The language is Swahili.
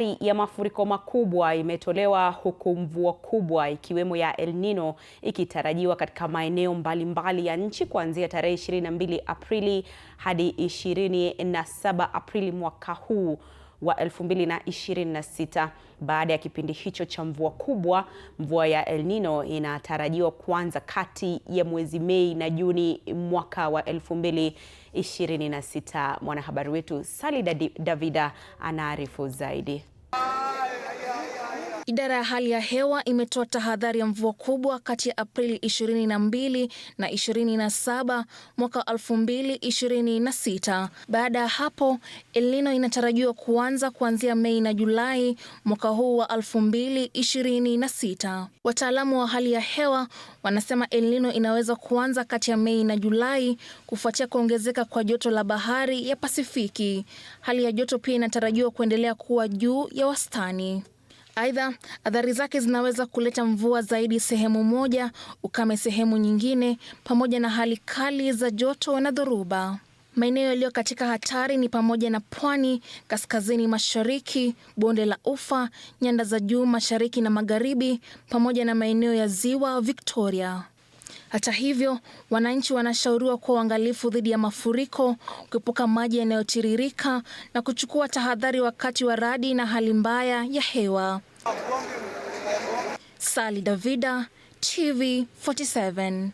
Ya mafuriko makubwa imetolewa huku mvua kubwa ikiwemo ya El Nino ikitarajiwa katika maeneo mbalimbali ya nchi kuanzia tarehe 22 Aprili hadi 27 Aprili mwaka huu wa 2026. Baada ya kipindi hicho cha mvua kubwa, mvua ya El Nino inatarajiwa kuanza kati ya mwezi Mei na Juni mwaka wa 2026. Mwanahabari wetu Sally Davida anaarifu zaidi. Idara ya hali ya hewa imetoa tahadhari ya mvua kubwa kati ya Aprili 22 na 27 mwaka 2026. Baada ya hapo, El Nino inatarajiwa kuanza kuanzia Mei na Julai mwaka huu wa 2026. Wataalamu wa hali ya hewa wanasema El Nino inaweza kuanza kati ya Mei na Julai kufuatia kuongezeka kwa joto la bahari ya Pasifiki. Hali ya joto pia inatarajiwa kuendelea kuwa juu ya wastani. Aidha, athari zake zinaweza kuleta mvua zaidi sehemu moja, ukame sehemu nyingine, pamoja na hali kali za joto na dhoruba. Maeneo yaliyo katika hatari ni pamoja na pwani, kaskazini mashariki, bonde la Ufa, nyanda za juu mashariki na magharibi, pamoja na maeneo ya ziwa Victoria. Hata hivyo, wananchi wanashauriwa kuwa waangalifu dhidi ya mafuriko, kuepuka maji yanayotiririka na kuchukua tahadhari wakati wa radi na hali mbaya ya hewa. Sally Davida, TV 47.